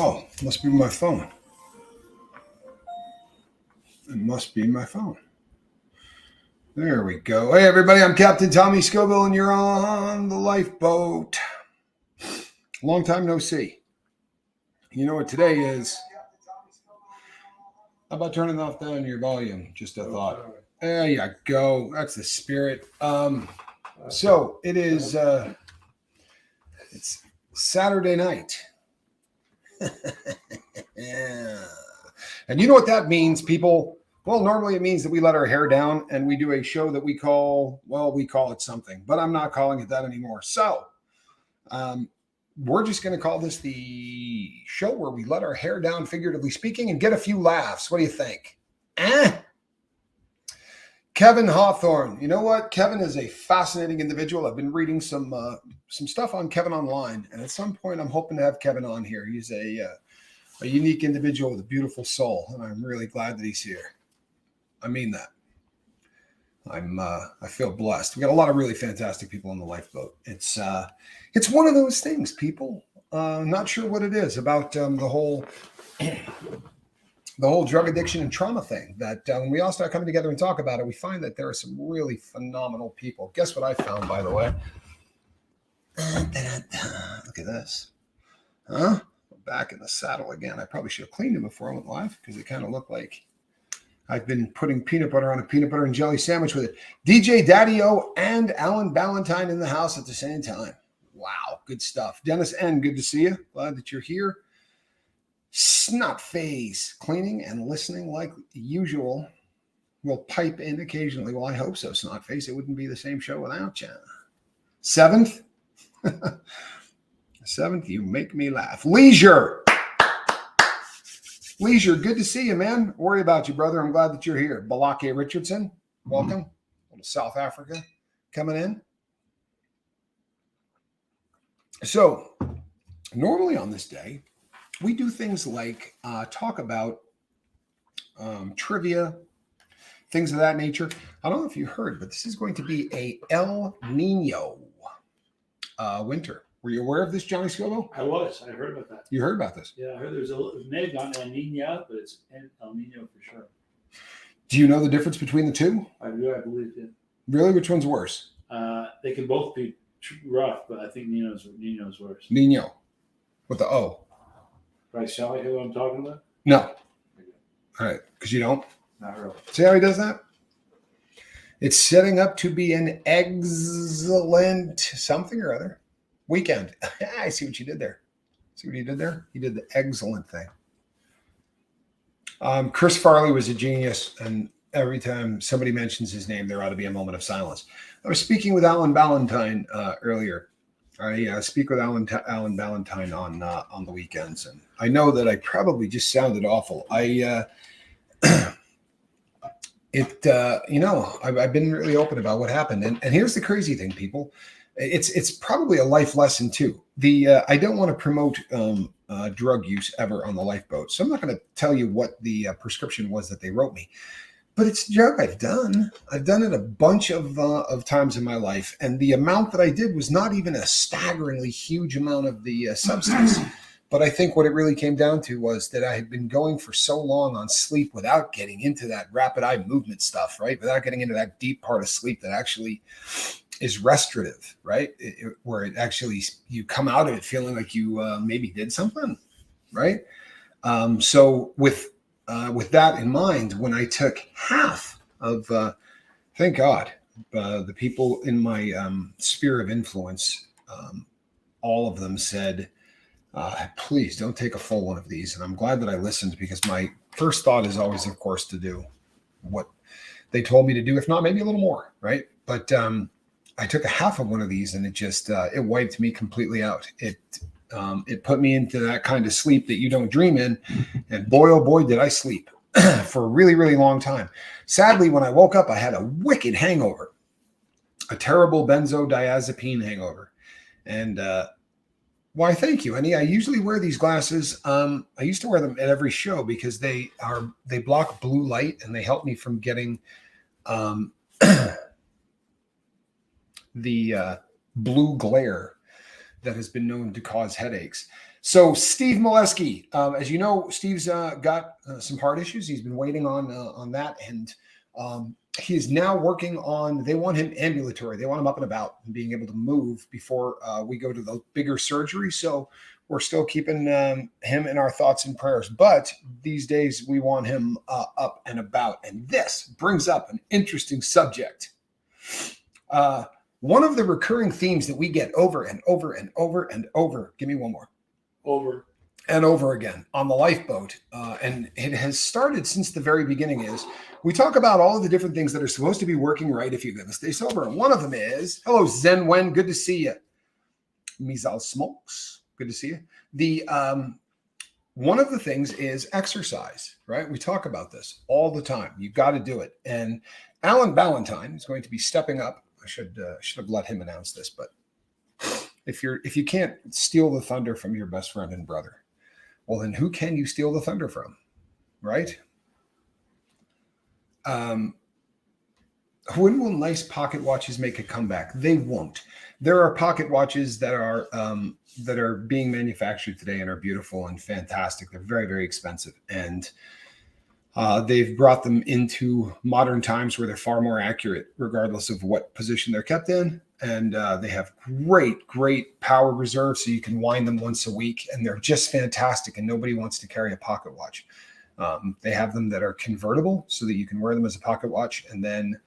Oh, must be my phone. It must be my phone. There we go. Hey, everybody, I'm Captain Tommy Scoville, and you're on the lifeboat. Long time no see. You know what today is? How about turning off down your volume? Just a thought. There you go. That's the spirit. So it is. It's Saturday night. Yeah. And you know what that means, people? Well, normally it means that we let our hair down and we do a show that we call it something, but I'm not calling it that anymore. So we're just going to call this the show where we let our hair down, figuratively speaking, and get a few laughs. What do you think? Kevin Hawthorne. You know what? Kevin is a fascinating individual. I've been reading some stuff on Kevin online, and at some point I'm hoping to have Kevin on here. He's a unique individual with a beautiful soul, and I'm really glad that he's here. I mean that. I feel blessed. We got a lot of really fantastic people on the lifeboat. It's one of those things, people. Not sure what it is about the whole drug addiction and trauma thing that when we all start coming together and talk about it, we find that there are some really phenomenal people. Guess what I found, by the way? Look at this. Huh? Back in the saddle again. I probably should have cleaned it before I went live because it kind of looked like I've been putting peanut butter on a peanut butter and jelly sandwich with it. DJ Daddy-O and Alan Ballantyne in the house at the same time. Wow, good stuff. Dennis N., good to see you. Glad that you're here. Snot Phase, cleaning and listening like usual. Will pipe in occasionally. Well, I hope so, Snot Phase. It wouldn't be the same show without you. Seventh, you make me laugh. Leisure, good to see you, man. Worry about you, brother. I'm glad that you're here. Balake Richardson, welcome. From South Africa, coming in. So, normally on this day, we do things like talk about trivia, things of that nature. I don't know if you heard, but this is going to be a El Nino winter. Were you aware of this, Johnny Scoville? I was. I heard about that. You heard about this? Yeah, I heard there's may have gone El Nino, but it's El Nino for sure. Do you know the difference between the two? I do. I believe it. Really? Which one's worse? They can both be rough, but I think Nino's worse. Nino, with the O. Right, shall I hear what I'm talking about? No. All right, because you don't? Not really. See how he does that? It's setting up to be an excellent something or other weekend. I see what you did there. See what he did there? He did the excellent thing. Chris Farley was a genius, and every time somebody mentions his name, there ought to be a moment of silence. I was speaking with Alan Ballantyne earlier. I speak with Alan Ballantyne on the weekends, and I know that I probably just sounded awful. I've been really open about what happened, and here's the crazy thing, people. It's probably a life lesson too. I don't want to promote drug use ever on the lifeboat, so I'm not going to tell you what the prescription was that they wrote me. But it's a drug I've done. I've done it a bunch of times in my life, and the amount that I did was not even a staggeringly huge amount of the substance. But I think what it really came down to was that I had been going for so long on sleep without getting into that rapid eye movement stuff, right? Without getting into that deep part of sleep that actually is restorative, right? Where it actually, you come out of it feeling like you maybe did something, right? So with that in mind, when I took half of, thank God, the people in my sphere of influence, all of them said, please don't take a full one of these. And I'm glad that I listened, because my first thought is always, of course, to do what they told me to do, if not maybe a little more, right? But I took a half of one of these, and it just, it wiped me completely out. It put me into that kind of sleep that you don't dream in. And boy, oh boy, did I sleep for a really, really long time. Sadly, when I woke up, I had a wicked hangover, a terrible benzodiazepine hangover. And why, thank you, honey. I usually wear these glasses. I used to wear them at every show because they block blue light, and they help me from getting the blue glare that has been known to cause headaches. So Steve Molesky, as you know, Steve's got some heart issues. He's been waiting on that, and he is now working on. They want him ambulatory. They want him up and about and being able to move before we go to the bigger surgery. So we're still keeping him in our thoughts and prayers. But these days we want him up and about. And this brings up an interesting subject. One of the recurring themes that we get over and over and over and over. Give me one more. Over and over again on the lifeboat. And it has started since the very beginning is we talk about all of the different things that are supposed to be working right if you're going to stay sober. And one of them is, hello, Zen Wen, good to see you. Mizal Smokes, good to see you. The one of the things is exercise, right? We talk about this all the time. You've got to do it. And Alan Ballantyne is going to be stepping up. I should have let him announce this, but if you can't steal the thunder from your best friend and brother, well, then who can you steal the thunder from, right? When will nice pocket watches make a comeback? They won't. There are pocket watches that are being manufactured today and are beautiful and fantastic. They're very, very expensive, and they've brought them into modern times where they're far more accurate, regardless of what position they're kept in. And they have great, great power reserve, so you can wind them once a week, and they're just fantastic. And nobody wants to carry a pocket watch. They have them that are convertible, so that you can wear them as a pocket watch, and then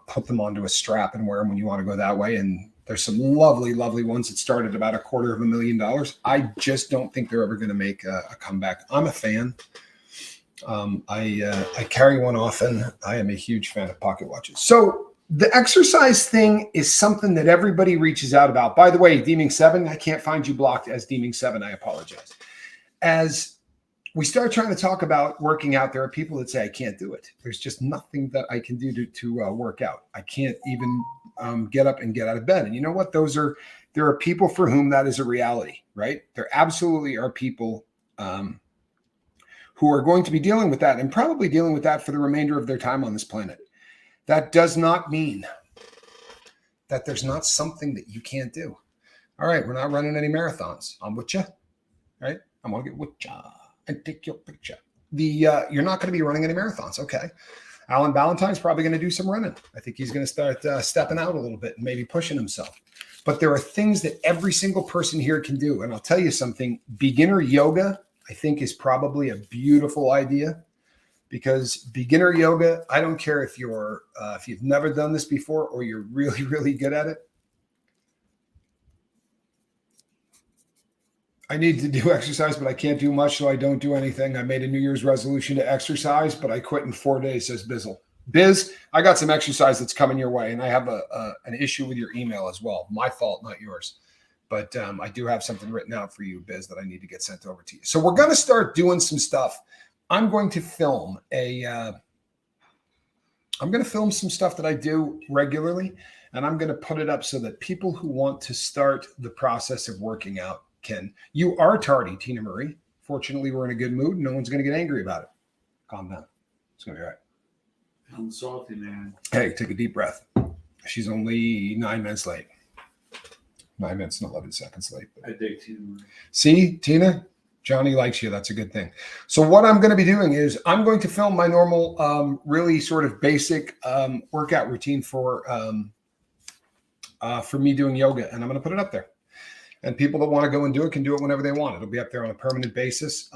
put them onto a strap and wear them when you want to go that way. And there's some lovely, lovely ones that start at about $250,000. I just don't think they're ever going to make a comeback. I'm a fan. I carry one often. I am a huge fan of pocket watches. So the exercise thing is something that everybody reaches out about. By the way, Deeming 7, I can't find you blocked as Deeming 7. I apologize. As we start trying to talk about working out, there are people that say, I can't do it. There's just nothing that I can do to work out. I can't even get up and get out of bed. And you know what? There are people for whom that is a reality, right? There absolutely are people who are going to be dealing with that and probably dealing with that for the remainder of their time on this planet. That does not mean that there's not something that you can't do. All right, we're not running any marathons. I'm with you, right? I'm going to get with you and take your picture. You're not going to be running any marathons. Okay. Alan Ballantyne's probably going to do some running. I think he's going to start stepping out a little bit and maybe pushing himself. But there are things that every single person here can do. And I'll tell you something, beginner yoga, I think, is probably a beautiful idea, because beginner yoga, I don't care if you've never done this before or you're really, really good at it. I need to do exercise, but I can't do much, so I don't do anything. I made a New Year's resolution to exercise, but I quit in 4 days, says Bizzle. Biz, I got some exercise that's coming your way, and I have an issue with your email as well. My fault, not yours. But I do have something written out for you, Biz, that I need to get sent over to you. So we're going to start doing some stuff. I'm going to film some stuff that I do regularly, and I'm going to put it up so that people who want to start the process of working out can. You are tardy, Tina Marie. Fortunately, we're in a good mood. No one's going to get angry about it. Calm down. It's going to be all right. I'm salty, man. Hey, take a deep breath. She's only 9 minutes late. 9 minutes and 11 seconds late. I dig Tina Marie. See, Tina? Johnny likes you. That's a good thing. So what I'm going to be doing is I'm going to film my normal, really sort of basic workout routine for me doing yoga, and I'm going to put it up there. And people that want to go and do it can do it whenever they want. It'll be up there on a permanent basis.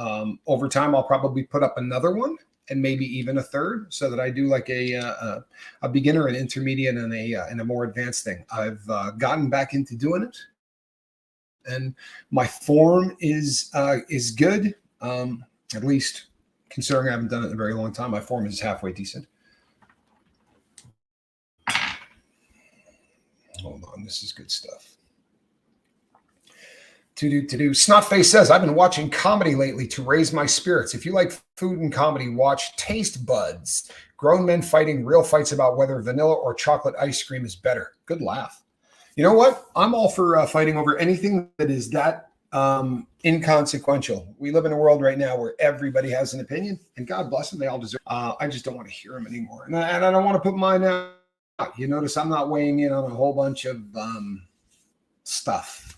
Over time, I'll probably put up another one and maybe even a third, so that I do like a beginner, an intermediate, and a more advanced thing. I've gotten back into doing it, and my form is good. At least considering I haven't done it in a very long time, my form is halfway decent. Hold on, this is good stuff. To do. Snotface says, I've been watching comedy lately to raise my spirits. If you like food and comedy, watch Taste Buds. Grown men fighting real fights about whether vanilla or chocolate ice cream is better. Good laugh. You know what? I'm all for fighting over anything that is that inconsequential. We live in a world right now where everybody has an opinion, and God bless them, they all deserve. I just don't want to hear them anymore, and I don't want to put mine out. You notice I'm not weighing in on a whole bunch of stuff.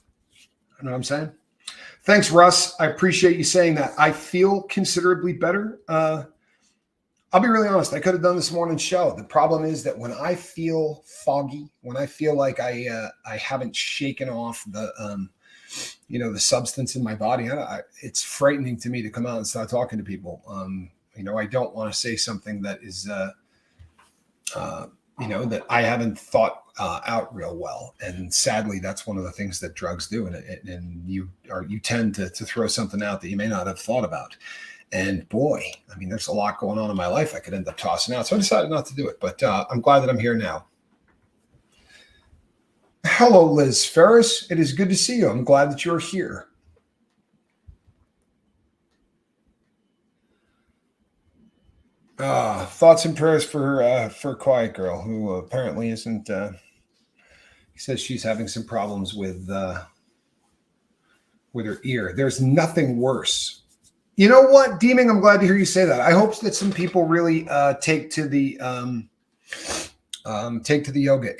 You know what I'm saying? Thanks, Russ. I appreciate you saying that. I feel considerably better. I'll be really honest. I could have done this morning's show. The problem is that when I feel foggy, when I feel like I haven't shaken off the the substance in my body, it's frightening to me to come out and start talking to people. I don't want to say something that is that I haven't thought out real well. And sadly, that's one of the things that drugs do. And you tend to throw something out that you may not have thought about. And boy, I mean, there's a lot going on in my life I could end up tossing out. So I decided not to do it, but I'm glad that I'm here now. Hello, Liz Ferris. It is good to see you. I'm glad that you're here. Thoughts and prayers for Quiet Girl, who apparently isn't. He says she's having some problems with her ear. There's nothing worse. You know what, Deeming? I'm glad to hear you say that. I hope that some people really take to the yoga.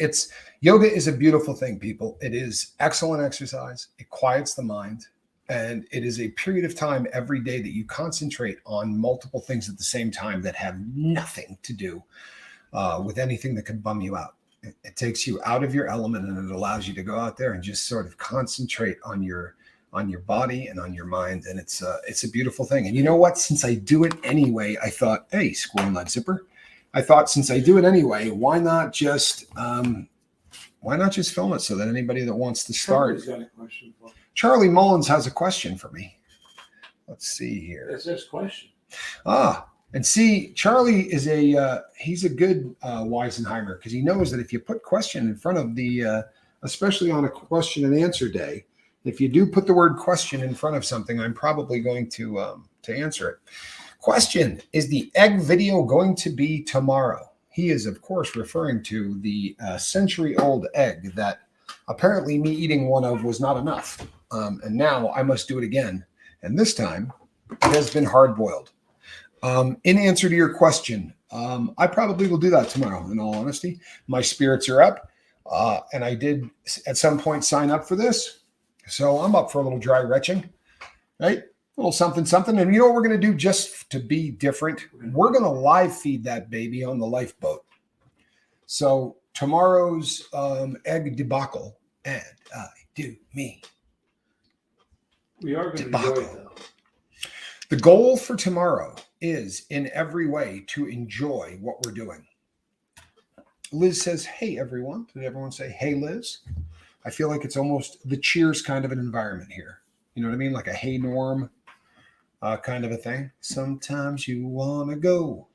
Yoga is a beautiful thing, people. It is excellent exercise. It quiets the mind. And it is a period of time every day that you concentrate on multiple things at the same time that have nothing to do with anything that can bum you out. It takes you out of your element, and it allows you to go out there and just sort of concentrate on your body and on your mind. And it's a beautiful thing. And you know what? Since I do it anyway, I thought, hey, squirrel nut zipper. I thought, since I do it anyway, why not just film it so that anybody that wants to start. Charlie Mullins has a question for me. Let's see here. It's this question. And see, Charlie is he's a good Weisenheimer, because he knows that if you put question in front of the, especially on a question and answer day, if you do put the word question in front of something, I'm probably going to answer it. Question: is the egg video going to be tomorrow? He is, of course, referring to the century-old egg that apparently me eating one of was not enough. And now I must do it again. And this time it has been hard-boiled. In answer to your question, I probably will do that tomorrow, in all honesty. My spirits are up. And I did at some point sign up for this. So I'm up for a little dry retching, right? A little something, something. And you know what we're going to do just to be different? We're going to live feed that baby on the lifeboat. So tomorrow's egg debacle, and I do me. We are going to enjoy it, though. The goal for tomorrow is in every way to enjoy what we're doing. Liz says, hey, everyone. Did everyone say, hey, Liz? I feel like it's almost the Cheers kind of an environment here. You know what I mean? Like a hey, Norm kind of a thing. Sometimes you want to go.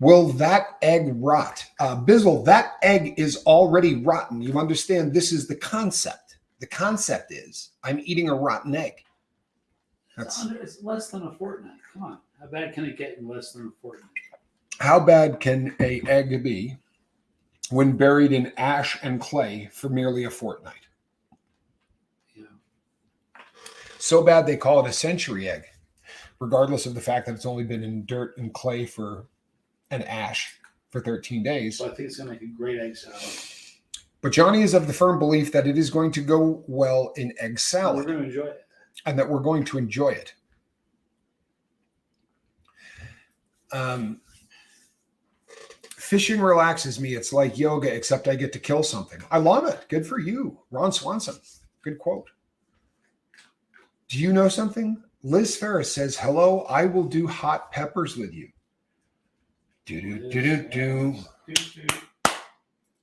Will that egg rot? Bizzle, that egg is already rotten. You understand this is the concept. The concept is I'm eating a rotten egg. It's less than a fortnight. Come on. How bad can it get in less than a fortnight? How bad can an egg be when buried in ash and clay for merely a fortnight? Yeah. So bad they call it a century egg, regardless of the fact that it's only been in dirt and clay and ash for 13 days. So I think it's going to make a great egg salad. But Johnny is of the firm belief that it is going to go well in egg salad. We're going to enjoy it. And that we're going to enjoy it. Fishing relaxes me. It's like yoga, except I get to kill something. I love it. Good for you. Ron Swanson. Good quote. Do you know something? Liz Ferris says, hello, I will do hot peppers with you. Do.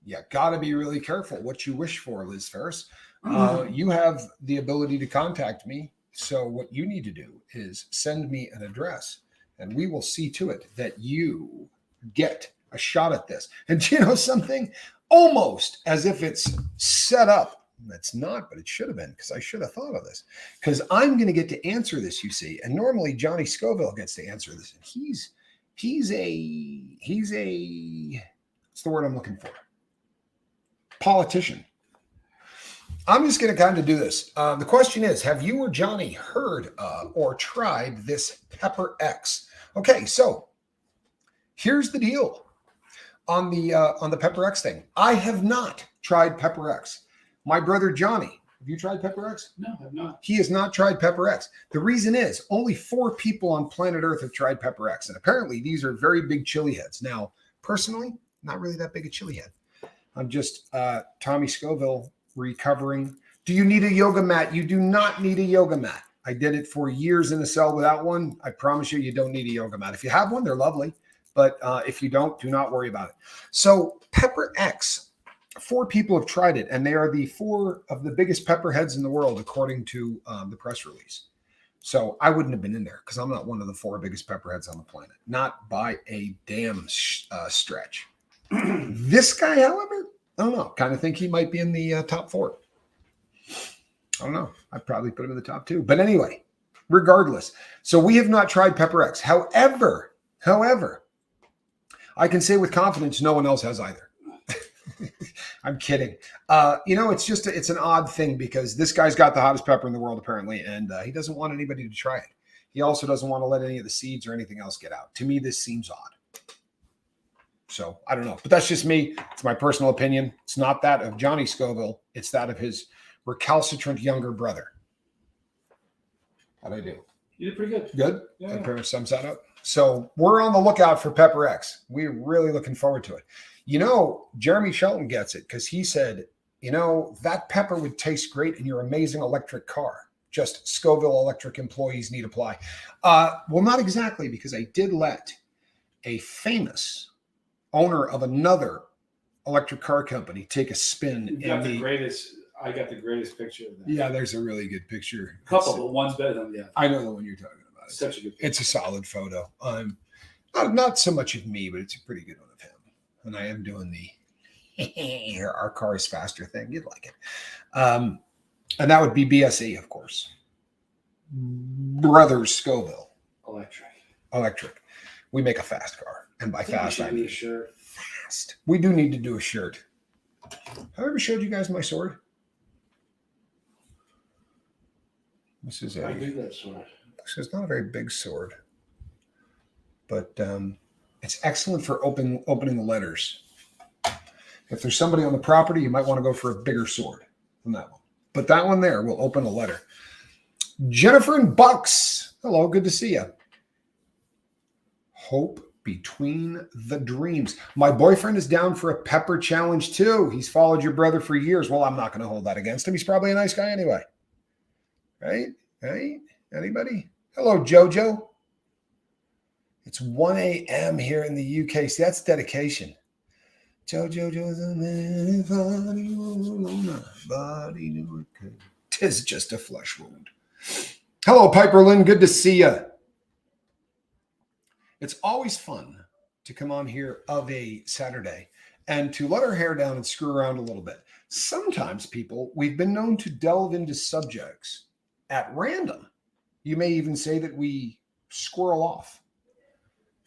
You got to be really careful what you wish for, Liz Ferris. You have the ability to contact me. So what you need to do is send me an address, and we will see to it that you get a shot at this. And do you know something? Almost as if it's set up. That's not, but it should have been, because I should have thought of this. Because I'm going to get to answer this, you see. And normally Johnny Scoville gets to answer this. And he's a what's the word I'm looking for? Politician. I'm just going to kind of do this. The question is, have you or Johnny heard or tried this Pepper X? Okay, so here's the deal on the Pepper X thing. I have not tried Pepper X. My brother Johnny Have you tried Pepper X? No, I've not. He has not tried Pepper X. The reason is only 4 people on planet Earth have tried Pepper X. And apparently these are very big chili heads. Now, personally, not really that big a chili head. I'm just Tommy Scoville recovering. Do you need a yoga mat? You do not need a yoga mat. I did it for years in a cell without one. I promise you, you don't need a yoga mat. If you have one, they're lovely. But if you don't, do not worry about it. So Pepper X, 4 people have tried it, and they are the 4 of the biggest pepper heads in the world, according to the press release. So I wouldn't have been in there because I'm not one of the 4 biggest pepperheads on the planet, not by a damn stretch. This guy, however, I don't know. Kind of think he might be in the top 4. I don't know. I'd probably put him in the top 2. But anyway, regardless. So we have not tried Pepper X. However, I can say with confidence, no one else has either. I'm kidding. It's an odd thing because this guy's got the hottest pepper in the world, apparently, and he doesn't want anybody to try it. He also doesn't want to let any of the seeds or anything else get out. To me, this seems odd. So I don't know, but that's just me. It's my personal opinion. It's not that of Johnny Scoville. It's that of his recalcitrant younger brother. How'd I do? You did pretty good. Good? Yeah. That pretty much sums that up. So we're on the lookout for Pepper X. We're really looking forward to it. Jeremy Shelton gets it because he said, that pepper would taste great in your amazing electric car. Just Scoville Electric employees need apply. Well, not exactly, because I did let a famous owner of another electric car company take a spin. I got the greatest picture of that. Yeah, there's a really good picture. A couple, but one's better than the other. I know the one you're talking about. Such a good picture. It's a solid photo. Not so much of me, but it's a pretty good one of him. And I am doing the our car is faster thing. You'd like it. And that would be BSE, of course. Brothers Scoville. Electric. We make a fast car. And by fast, I mean fast. We do need to do a shirt. Have I ever showed you guys my sword? This is I do that sword. This is not a very big sword, but it's excellent for opening letters. If there's somebody on the property, you might want to go for a bigger sword than that one. But that one there will open a letter. Jennifer and Bucks. Hello, good to see you. Hope between the dreams. My boyfriend is down for a pepper challenge too. He's followed your brother for years. Well, I'm not going to hold that against him. He's probably a nice guy anyway. Right? Anybody? Hello, Jojo. It's 1 a.m. here in the UK. See, that's dedication. Jojo's a man, body knew it could. 'Tis just a flesh wound. Hello, Piper Lynn. Good to see you. It's always fun to come on here of a Saturday and to let our hair down and screw around a little bit. Sometimes, we've been known to delve into subjects at random. You may even say that we squirrel off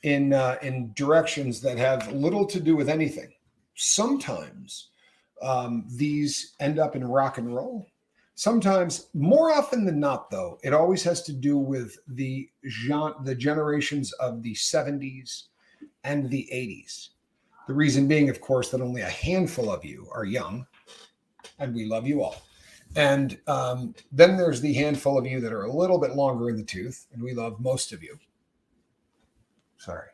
in directions that have little to do with anything. Sometimes these end up in rock and roll. Sometimes, more often than not, though, it always has to do with the generations of the 70s and the 80s. The reason being, of course, that only a handful of you are young, and we love you all. And then there's the handful of you that are a little bit longer in the tooth, and we love most of you. Sorry.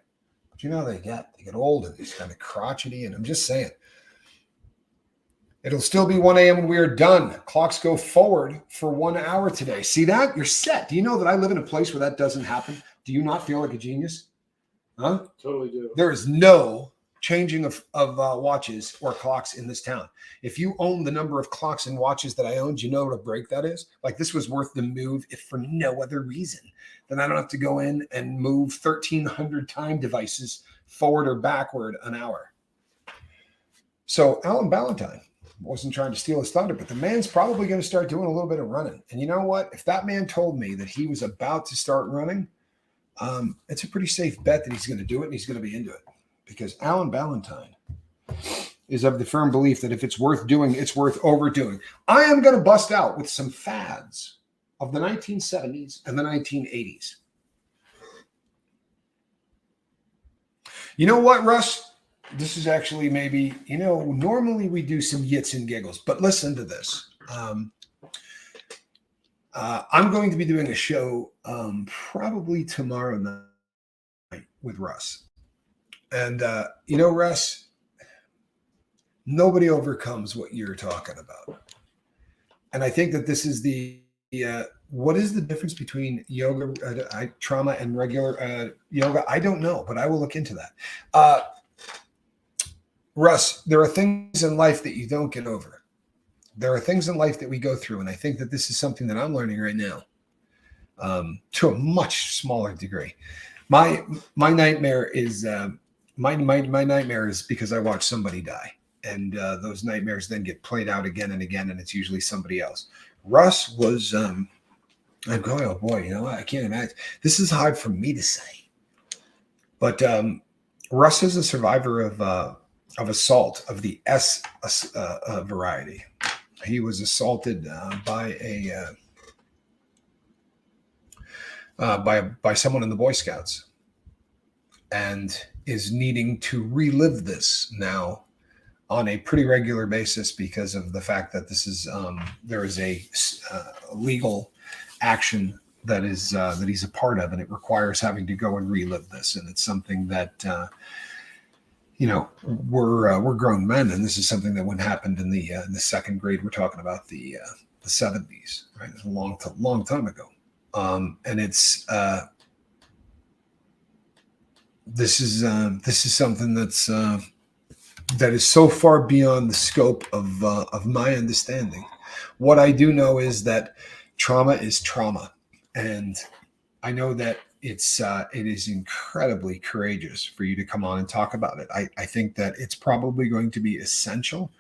But they get old and it's kind of crotchety, and I'm just saying. It'll still be 1 a.m. when we are done. Clocks go forward for 1 hour today. See that? You're set. Do you know that I live in a place where that doesn't happen? Do you not feel like a genius? Huh? Totally do. There is no changing of watches or clocks in this town. If you own the number of clocks and watches that I own, do you know what a break that is? Like, this was worth the move if for no other reason than I don't have to go in and move 1,300 time devices forward or backward an hour. So Alan Ballantyne wasn't trying to steal his thunder, but the man's probably going to start doing a little bit of running. And you know what? If that man told me that he was about to start running, it's a pretty safe bet that he's going to do it and he's going to be into it. Because Alan Ballantyne is of the firm belief that if it's worth doing, it's worth overdoing. I am going to bust out with some fads of the 1970s and the 1980s. You know what, Russ? This is actually maybe, normally we do some yits and giggles, but listen to this. I'm going to be doing a show probably tomorrow night with Russ. And, Russ, nobody overcomes what you're talking about. And I think that this is what is the difference between yoga, trauma, and regular yoga? I don't know, but I will look into that. Russ, there are things in life that you don't get over. There are things in life that we go through. And I think that this is something that I'm learning right now to a much smaller degree. My nightmare is my nightmare is because I watch somebody die. And those nightmares then get played out again and again, and it's usually somebody else. Russ was, I'm going, oh boy, I can't imagine. This is hard for me to say. But Russ is a survivor of assault of the S variety. He was assaulted by someone in the Boy Scouts, and is needing to relive this now on a pretty regular basis because of the fact that this is there is a legal action that he's a part of, and it requires having to go and relive this. And it's something that we're grown men, and this is something that when happened in the second grade. We're talking about the 70s, right? It's a long time ago, and it's this is something that is so far beyond the scope of my understanding. What I do know is that trauma is trauma, and I know that it is incredibly courageous for you to come on and talk about it. I think that it's probably going to be essential.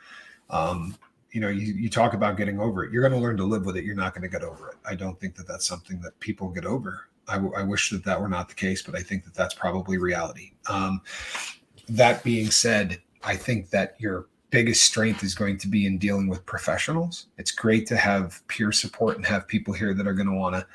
You talk about getting over it. You're going to learn to live with it. You're not going to get over it. I don't think that that's something that people get over. I wish that were not the case, but I think that that's probably reality. That being said, I think that your biggest strength is going to be in dealing with professionals. It's great to have peer support and have people here that are going to want to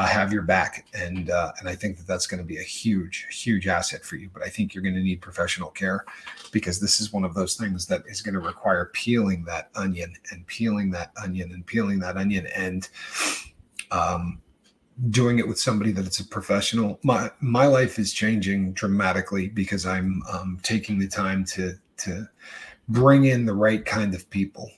have your back. And I think that that's going to be a huge asset for you. But I think you're going to need professional care, because this is one of those things that is going to require peeling that onion and peeling that onion and peeling that onion and doing it with somebody that it's a professional. My life is changing dramatically because I'm taking the time to bring in the right kind of people.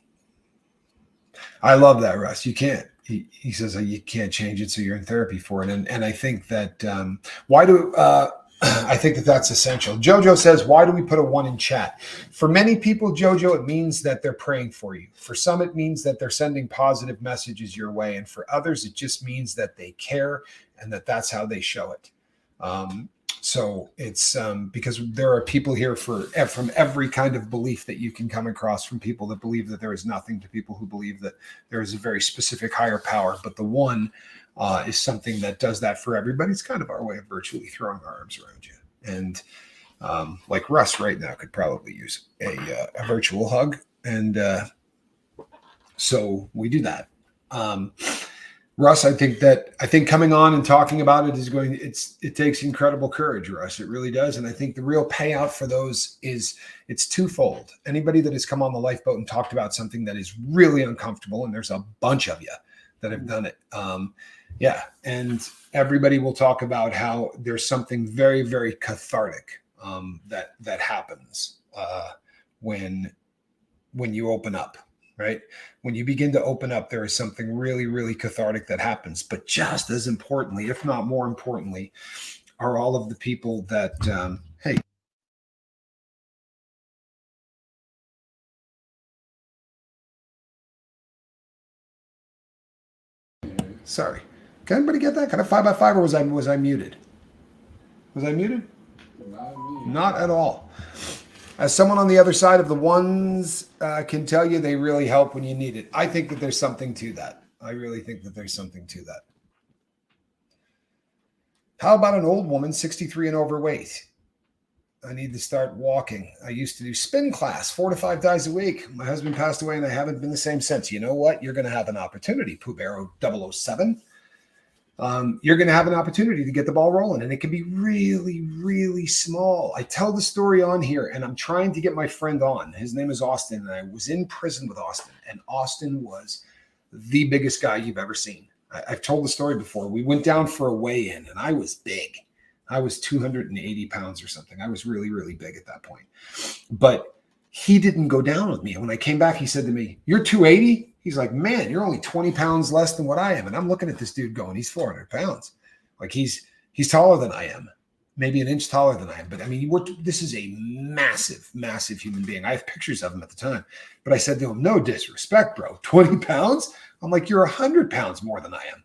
I love that, Russ. You can't. He says you can't change it, so you're in therapy for it. And I think that I think that that's essential. Jojo says, why do we put a 1 in chat? For many people, Jojo, it means that they're praying for you. For some, it means that they're sending positive messages your way. And for others, it just means that they care and that's how they show it. So it's because there are people here from every kind of belief that you can come across, from people that believe that there is nothing to people who believe that there is a very specific higher power. But the one is something that does that for everybody. It's kind of our way of virtually throwing our arms around you. And like Russ right now could probably use a virtual hug. And so we do that. Russ, I think coming on and talking about it it takes incredible courage, Russ. It really does. And I think the real payout for those it's twofold. Anybody that has come on the lifeboat and talked about something that is really uncomfortable, and there's a bunch of you that have done it. And everybody will talk about how there's something very, very cathartic that happens when you open up. Right? When you begin to open up, there is something really, really cathartic that happens. But just as importantly, if not more importantly, are all of the people that, hey. Sorry. Can anybody get that? Kind of 5x5, or was I muted? Was I muted? Not at all. As someone on the other side of the ones can tell you, they really help when you need it. I think that there's something to that. I really think that there's something to that. How about an old woman, 63 and overweight? I need to start walking. I used to do spin class 4 to 5 times a week. My husband passed away and I haven't been the same since. You know what? You're going to have an opportunity, Pubero 007. You're going to have an opportunity to get the ball rolling, and it can be really, really small. I tell the story on here, and I'm trying to get my friend on. His name is Austin, and I was in prison with Austin, and Austin was the biggest guy you've ever seen. I've told the story before. We went down for a weigh-in, and I was big. I was 280 pounds or something. I was really, really big at that point. But he didn't go down with me. And when I came back, he said to me, "You're 280?" He's like, "Man, you're only 20 pounds less than what I am." And I'm looking at this dude going, he's 400 pounds. Like he's taller than I am, maybe an inch taller than I am. But I mean, this is a massive, massive human being. I have pictures of him at the time. But I said to him, "No disrespect, bro. 20 pounds?" I'm like, "You're 100 pounds more than I am."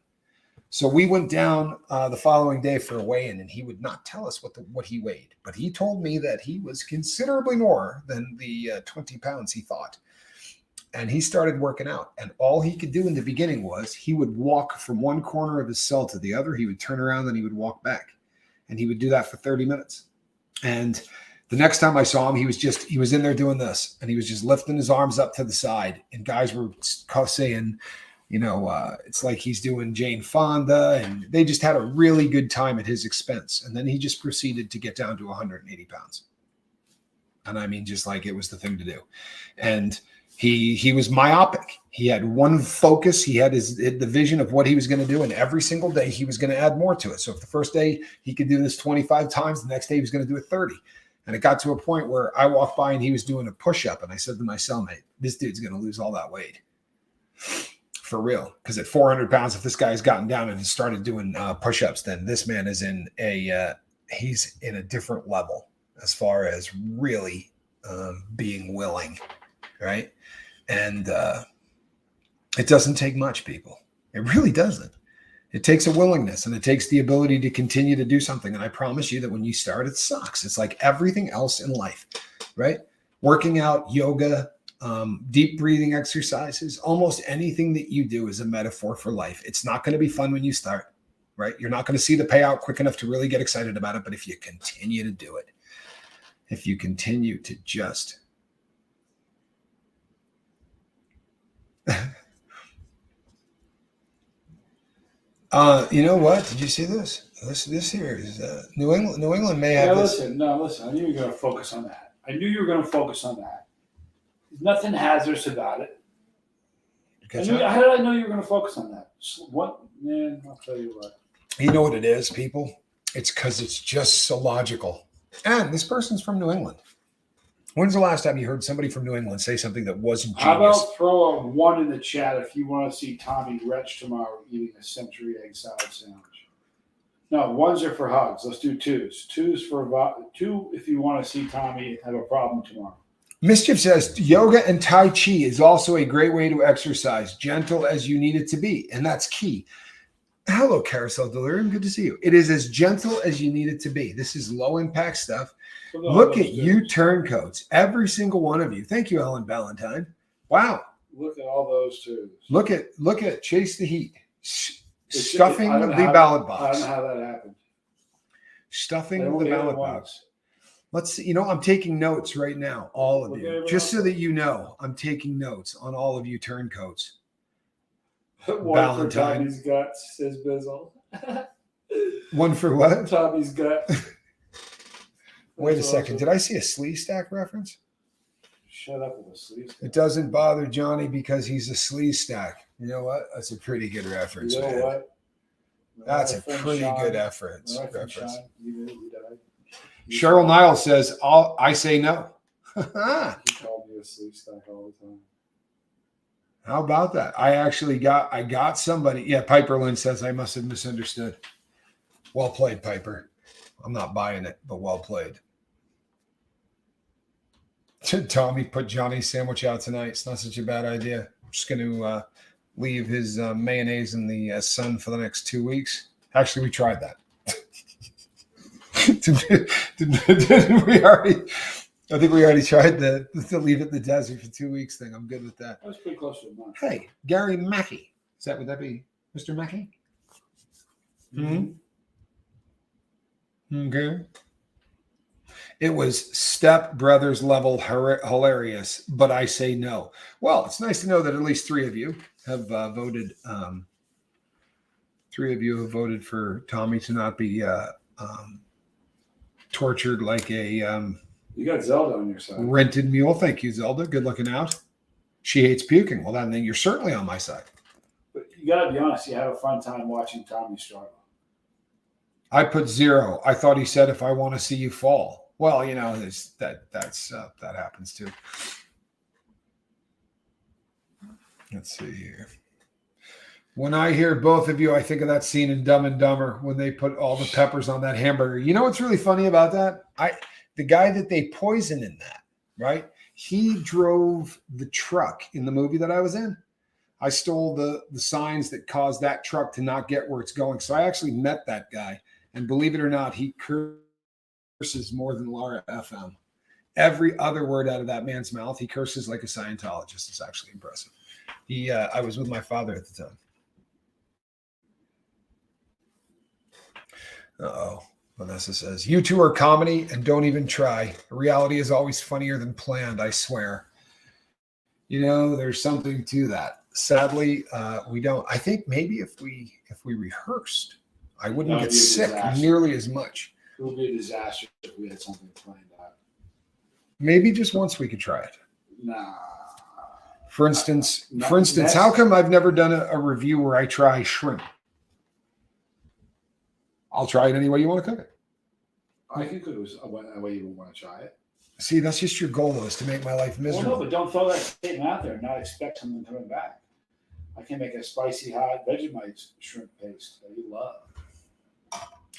So we went down the following day for a weigh-in, and he would not tell us what he weighed. But he told me that he was considerably more than the 20 pounds he thought. And he started working out. And all he could do in the beginning was he would walk from one corner of his cell to the other. He would turn around, and he would walk back. And he would do that for 30 minutes. And the next time I saw him, he was in there doing this. And he was just lifting his arms up to the side. And guys were saying, it's like he's doing Jane Fonda, and they just had a really good time at his expense. And then he just proceeded to get down to 180 pounds. And I mean, just like it was the thing to do. And he was myopic. He had one focus. He had the vision of what he was going to do. And every single day he was going to add more to it. So if the first day he could do this 25 times, the next day he was going to do it 30. And it got to a point where I walked by and he was doing a push-up. And I said to my cellmate, "This dude's going to lose all that weight." For real, because at 400 pounds, if this guy's gotten down and started doing push-ups, then this man is he's in a different level as far as really being willing, right? And it doesn't take much, people. It really doesn't. It takes a willingness, and it takes the ability to continue to do something. And I promise you that when you start, it sucks. It's like everything else in life, right? Working out, yoga, deep breathing exercises, almost anything that you do is a metaphor for life. It's not going to be fun when you start, right? You're not going to see the payout quick enough to really get excited about it. But if you continue to do it, if you continue to just you know what? Did you see this? This here is New England. New England may have this. Listen. I knew you were going to focus on that. There's nothing hazardous about it. How did I know you were going to focus on that? What, man? I'll tell you what. You know what it is, people? It's because it's just so logical. And this person's from New England. When's the last time you heard somebody from New England say something that wasn't genius? How about throw a 1 in the chat if you want to see Tommy Retch tomorrow eating a century egg salad sandwich? No, 1s are for hugs. Let's do 2s. 2 if you want to see Tommy have a problem tomorrow. Mischief says, yoga and Tai Chi is also a great way to exercise, gentle as you need it to be. And that's key. Hello, Carousel Delirium. Good to see you. It is as gentle as you need it to be. This is low impact stuff. Look at you turncoats. Every single one of you. Thank you, Ellen Valentine. Wow. Look at all those 2s. Look at Chase the Heat. Stuffing the ballot box. I don't know how that happened. Stuffing the ballot box. Let's see. I'm taking notes right now, all of you. Just so that you know, I'm taking notes on all of you turncoats. One for Tommy's guts, says Bizzle. One for what? Tommy's gut. Wait a second. Did I see a Slee Stack reference? Shut up with a Slee Stack. It doesn't bother Johnny because he's a Slee Stack. You know what? That's a pretty good reference, man. What? That's a pretty good reference. You died. Cheryl Niles says, I say no. He called me a Slee Stack all the time. How about that? I got somebody. Yeah, Piper Lynn says I must have misunderstood. Well played, Piper. I'm not buying it, but well played. Tommy put Johnny's sandwich out tonight. It's not such a bad idea. I'm just going to leave his mayonnaise in the sun for the next 2 weeks. Actually, we tried that. Didn't we already? I think we already tried the leave it in the desert for 2 weeks thing. I'm good with that. That was pretty close to a month. Hey, Gary Mackey. Would that be Mr. Mackey? Mm-hmm. Okay. It was Step Brothers level hilarious, but I say no. Well, it's nice to know that at least 3 of you have voted. 3 of you have voted for Tommy to not be tortured like a you got Zelda on your side. Rented mule. Thank you, Zelda. Good looking out. She hates puking. Well, then you're certainly on my side. But you got to be honest. You have a fun time watching Tommy struggle. I put 0. I thought he said, if I want to see you fall. Well, that happens too. Let's see here. When I hear both of you, I think of that scene in Dumb and Dumber when they put all the peppers on that hamburger. You know what's really funny about that? The guy that they poison in that, right? He drove the truck in the movie that I was in. I stole the signs that caused that truck to not get where it's going. So I actually met that guy. And believe it or not, he curses more than Laura FM. Every other word out of that man's mouth, he curses like a Scientologist. It's actually impressive. I was with my father at the time. Uh-oh. Vanessa says, you two are comedy and don't even try. Reality is always funnier than planned, I swear. There's something to that. Sadly, we don't. I think maybe if we rehearsed, I wouldn't get sick nearly as much. It would be a disaster if we had something planned out. Maybe just once we could try it. Nah. For instance, how come I've never done a review where I try shrimp? I'll try it any way you want to cook it. I can cook it a way you want to try it. See, that's just your goal, though, is to make my life miserable. Well, no, but don't throw that statement out there and not expect something coming back. I can make a spicy, hot Vegemite shrimp paste that you love.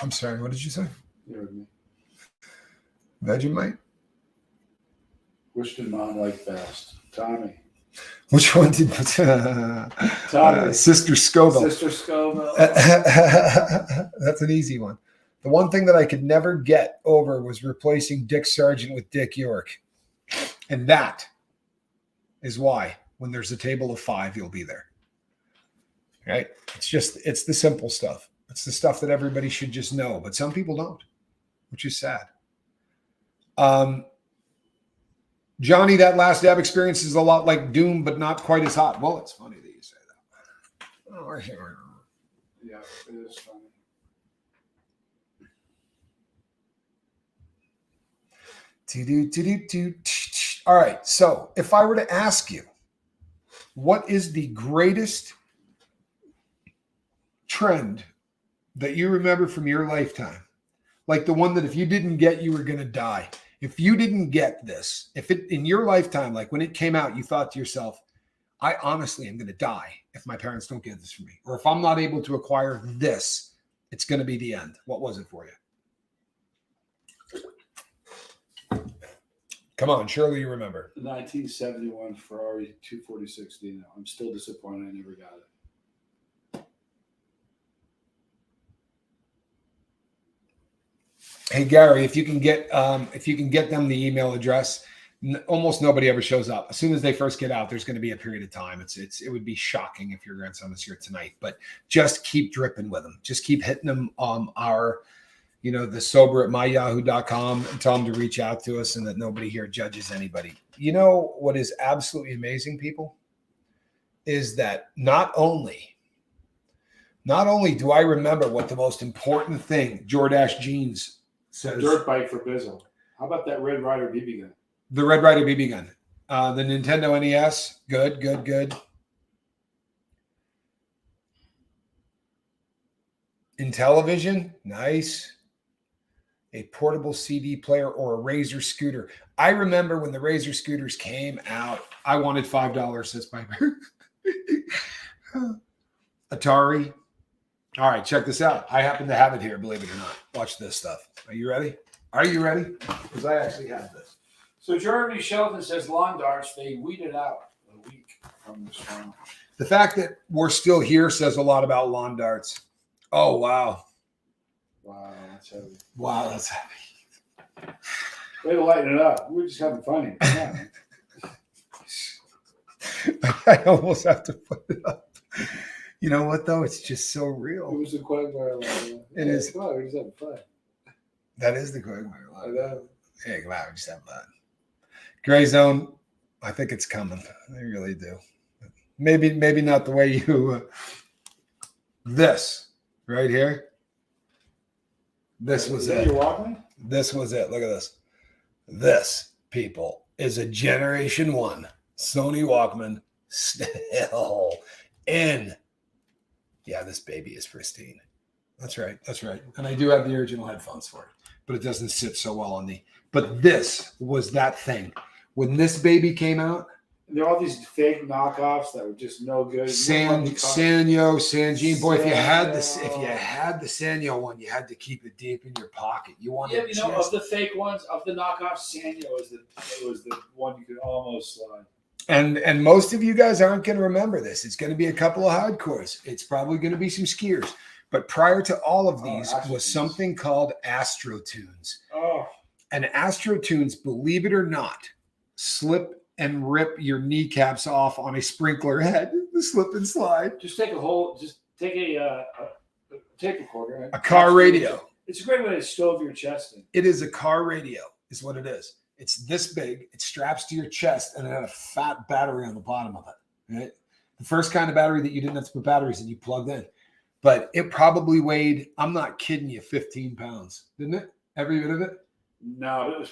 I'm sorry, what did you say? You heard me. Vegemite? Which did Mom like best? Tommy. Which one did Tommy. Sister Scoville? Sister Scoville. That's an easy one. The one thing that I could never get over was replacing Dick Sargent with Dick York. And that is why when there's a table of 5, you'll be there. Right? It's the simple stuff. It's the stuff that everybody should just know, but some people don't, which is sad. Johnny, that last dab experience is a lot like Doom, but not quite as hot. Well, it's funny that you say that. Oh, yeah, it is funny. All right. So if I were to ask you, what is the greatest trend that you remember from your lifetime? Like the one that if you didn't get, you were going to die. If you didn't get this, if it in your lifetime, like when it came out, you thought to yourself, I honestly am going to die if my parents don't get this for me. Or if I'm not able to acquire this, it's going to be the end. What was it for you? Come on, surely you remember. The 1971 Ferrari 246 Dino. I'm still disappointed I never got it. Hey Gary, if you can get them the email address, almost nobody ever shows up. As soon as they first get out, there's going to be a period of time. It would be shocking if your grandson was here tonight, but just keep dripping with them. Just keep hitting them the sober at myyahoo.com and tell them to reach out to us and that nobody here judges anybody. You know what is absolutely amazing, people, is that not only do I remember what the most important thing Jordache Jeans says. Dirt bike for Bizzle. How about that Red Ryder BB gun? The Red Ryder BB gun. The Nintendo NES. Good. Intellivision. Nice. A portable CD player or a Razor scooter. I remember when the Razor scooters came out, I wanted $5. That's my Atari. All right, check this out. I happen to have it here, believe it or not. Watch this stuff. Are you ready? Because I actually have this. So Jeremy Shelton says lawn darts, they weeded out a week from this one. The fact that we're still here says a lot about lawn darts. Oh, wow. Wow, that's heavy. Wow, that's heavy. Way to lighten it up. We're just having fun. Yeah. I almost have to put it up. You know what, though? It's just so real. It was the Quagmire line. It is. Come on, we're just having fun. That is the Quagmire line. I know. Hey, come on, we're just having fun. Gray Zone, I think it's coming. I really do. Maybe not the way you. This right here. This was it. You're walking? This was it. Look at this. This, people, is a Generation 1 Sony Walkman still in Yeah, this baby is pristine. That's right. That's right. And I do have the original headphones for it, but it doesn't sit so well on the. But this was that thing. When this baby came out, There are all these fake knockoffs that were just no good. Sanyo, Sanjin. Boy, if you had the Sanyo one, you had to keep it deep in your pocket. You wanted of the fake ones, of the knockoffs, Sanyo was the one you could almost slide. And most of you guys aren't going to remember this. It's going to be a couple of hardcores. It's probably going to be some skiers. But prior to all of these was something called Astro Tunes. Oh. And Astro Tunes, believe it or not, slip and rip your kneecaps off on a sprinkler head. The slip and slide. Just take a tape recorder. A car radio. It's a great way to stove your chest in. It is a car radio, is what it is. It's this big. It straps to your chest, and it had a fat battery on the bottom of it. Right? The first kind of battery that you didn't have to put batteries in, you plugged in. But it probably weighed, I'm not kidding you, 15 pounds, didn't it? Every bit of it? No,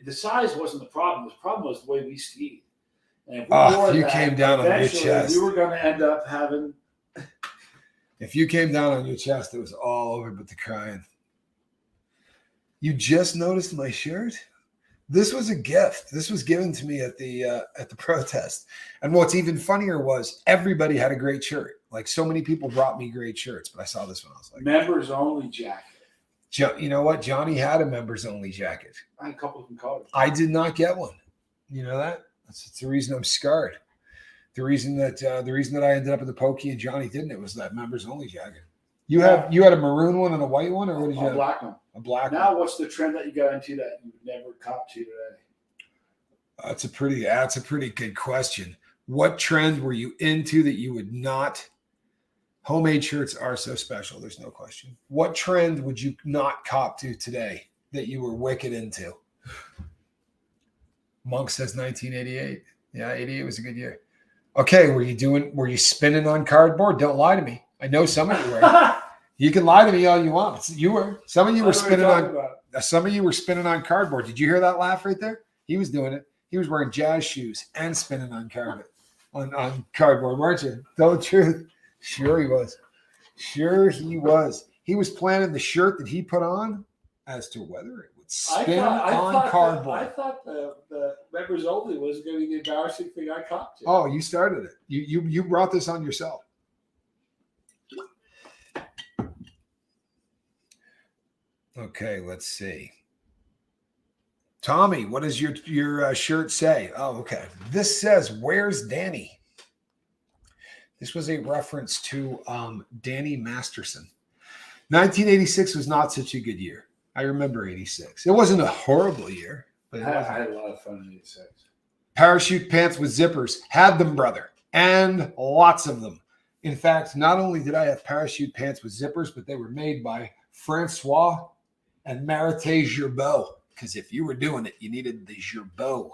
the size wasn't the problem. The problem was the way we skied. And if you came down on your chest, we were going to end up having. If you came down on your chest, it was all over but the crying. You just noticed my shirt? This was a gift. This was given to me at the protest. And what's even funnier was everybody had a great shirt. Like so many people brought me great shirts, but I saw this one. I was like, members only jacket. You know what? Johnny had a members only jacket. I had a couple of them colored. I did not get one. You know that? That's the reason I'm scarred. The reason that I ended up in the pokey and Johnny didn't. It was that members only jacket. You had a maroon one and a white one, or what did you have? A black one. A black one. Now, what's the trend that you got into that you would never cop to today? That's a pretty good question. What trend were you into that you would not? Homemade shirts are so special. There's no question. What trend would you not cop to today that you were wicked into? Monk says 1988. Yeah, 88 was a good year. Okay, were you spinning on cardboard? Don't lie to me. I know some of you were. You can lie to me all you want. You were. Some of you were spinning on cardboard. Did you hear that laugh right there? He was doing it. He was wearing jazz shoes and spinning on cardboard, weren't you? Tell the truth. Sure he was. Sure he was. He was planning the shirt that he put on as to whether it would spin on cardboard. I thought the members only was going to be the embarrassing thing I copped to. Oh, you started it. You brought this on yourself. Okay, let's see. Tommy, what does your shirt say? Oh, okay. This says, "Where's Danny?" This was a reference to Danny Masterson. 1986 was not such a good year. I remember 86. It wasn't a horrible year, but I had a lot of fun in 86. Parachute pants with zippers. Had them, brother. And lots of them. In fact, not only did I have parachute pants with zippers, but they were made by Francois and Marité Gerbeau. Because if you were doing it, you needed the Gerbeau.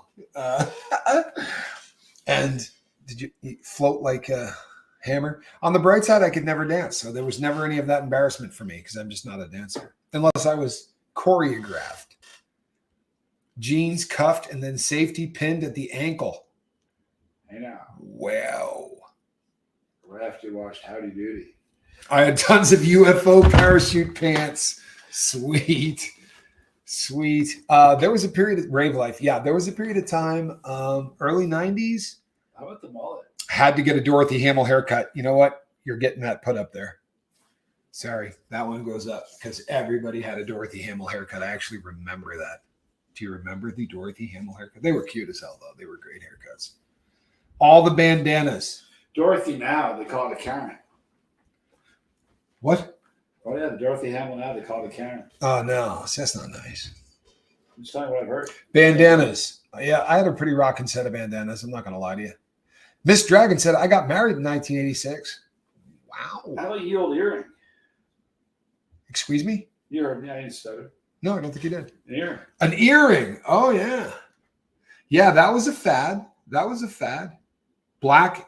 And did you float like a hammer? On the bright side, I could never dance. So there was never any of that embarrassment for me because I'm just not a dancer. Unless I was choreographed. Jeans cuffed and then safety pinned at the ankle. I know. Wow. Right after you watched Howdy Doody. I had tons of UFO parachute pants. Sweet. There was a period of rave life. Yeah, there was a period of time, early 90s. How about the mullet? Had to get a Dorothy Hamill haircut. You know what? You're getting that put up there. Sorry, that one goes up because everybody had a Dorothy Hamill haircut. I actually remember that. Do you remember the Dorothy Hamill haircut? They were cute as hell, though. They were great haircuts. All the bandanas. Dorothy now, they call it a Karen. What? Oh, yeah, the Dorothy Hamill now, they call it a Karen. Oh, no. That's not nice. I'm just telling you what I've heard. Bandanas. Yeah, I had a pretty rocking set of bandanas. I'm not going to lie to you. Miss Dragon said, I got married in 1986. Wow. How about ye old earring? Excuse me? Earring. Yeah, I didn't stutter. No, I don't think you did. An earring. An earring. Oh, yeah. Yeah, that was a fad. Black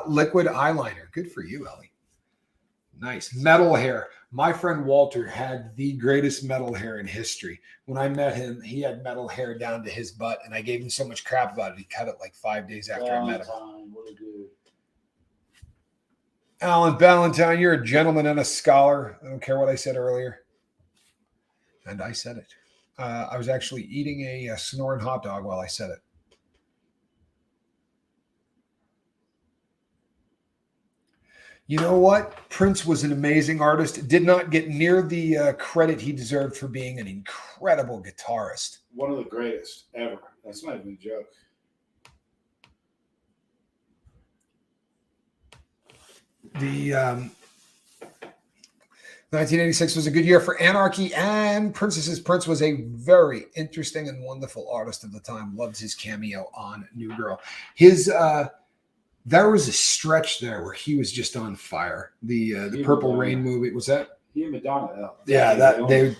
liquid eyeliner. Good for you, Ellie. Nice. Metal hair. My friend Walter had the greatest metal hair in history. When I met him, he had metal hair down to his butt, and I gave him so much crap about it. He cut it like 5 days after I met him. What a dude. Alan Ballantyne, you're a gentleman and a scholar. I don't care what I said earlier. And I said it. I was actually eating a snoring hot dog while I said it. You know what? Prince was an amazing artist. Did not get near the credit he deserved for being an incredible guitarist. One of the greatest ever. That's not even a joke. The 1986 was a good year for Anarchy and Princesses. Prince was a very interesting and wonderful artist of the time. Loved his cameo on New Girl. There was a stretch there where he was just on fire. The Purple Rain movie, was that? He and Madonna. Yeah,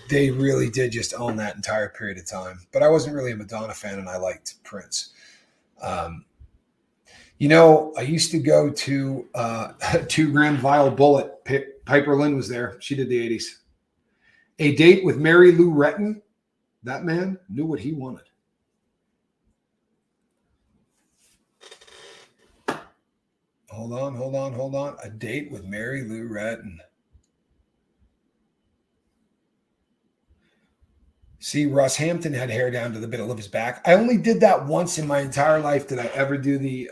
they really did just own that entire period of time. But I wasn't really a Madonna fan, and I liked Prince. I used to go to 2 Grand Vile Bullet. Piper Lynn was there. She did the 80s. A Date with Mary Lou Retton. That man knew what he wanted. Hold on. A Date with Mary Lou Retton. See, Russ Hampton had hair down to the middle of his back. I only did that once in my entire life. Did I ever do the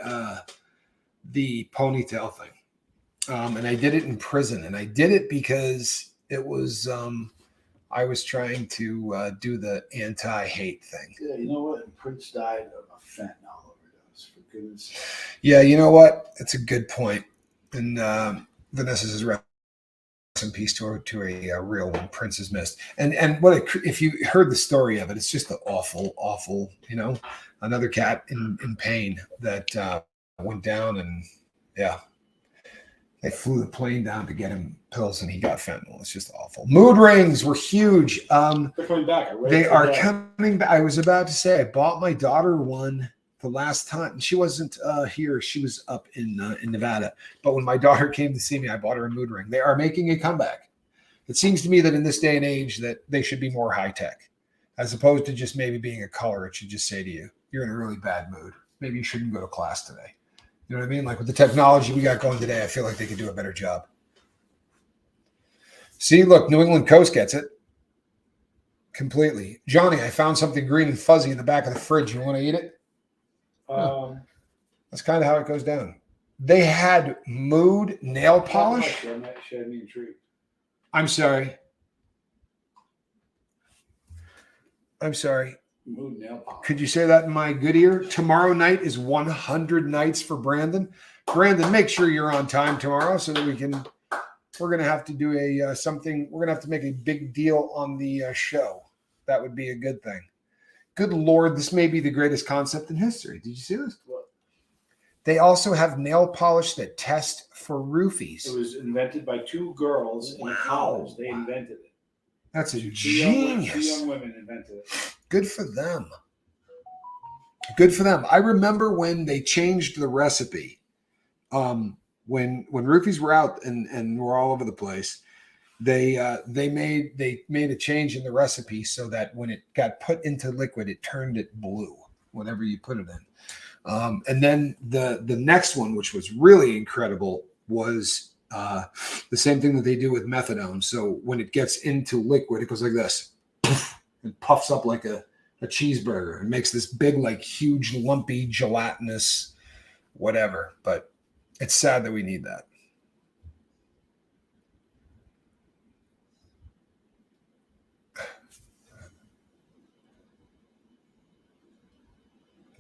ponytail thing? And I did it in prison. And I did it because it was I was trying to do the anti-hate thing. Yeah, you know what? Prince died of a fentanyl overdose, for goodness sake. Yeah, you know what? That's a good point. And Vanessa says, rest in peace to a real one. Prince is missed. And if you heard the story of it, it's just an awful, another cat in pain that went down, and yeah, they flew the plane down to get him pills and he got fentanyl. It's just awful. Mood rings were huge. They're coming back. They are coming back. I was about to say I bought my daughter one the last time, and she wasn't here. She was up in Nevada. But when my daughter came to see me, I bought her a mood ring. They are making a comeback. It seems to me that in this day and age that they should be more high tech, as opposed to just maybe being a color. It should just say to you, "You're in a really bad mood. Maybe you shouldn't go to class today." You know what I mean? Like with the technology we got going today, I feel like they could do a better job. See, look, New England Coast gets it completely. Johnny, I found something green and fuzzy in the back of the fridge. You want to eat it? That's kind of how it goes down. They had Mood nail polish. She had me intrigued. I'm sorry. Mood nail polish. Could you say that in my good ear? Tomorrow night is 100 nights for Brandon. Brandon, make sure you're on time tomorrow so that we're going to have to do something. We're going to have to make a big deal on the show. That would be a good thing. Good Lord, this may be the greatest concept in history. Did you see this? What? They also have nail polish that test for roofies. It was invented by 2 girls in college. They invented it. That's a genius. 2 young women invented it. Good for them. Good for them. I remember when they changed the recipe. When roofies were out and were all over the place, they made a change in the recipe so that when it got put into liquid, it turned it blue whenever you put it in. And then the next one, which was really incredible, was the same thing that they do with methadone. So when it gets into liquid, it goes like this. It puffs up like a cheeseburger and makes this big, like huge, lumpy, gelatinous whatever. But it's sad that we need that.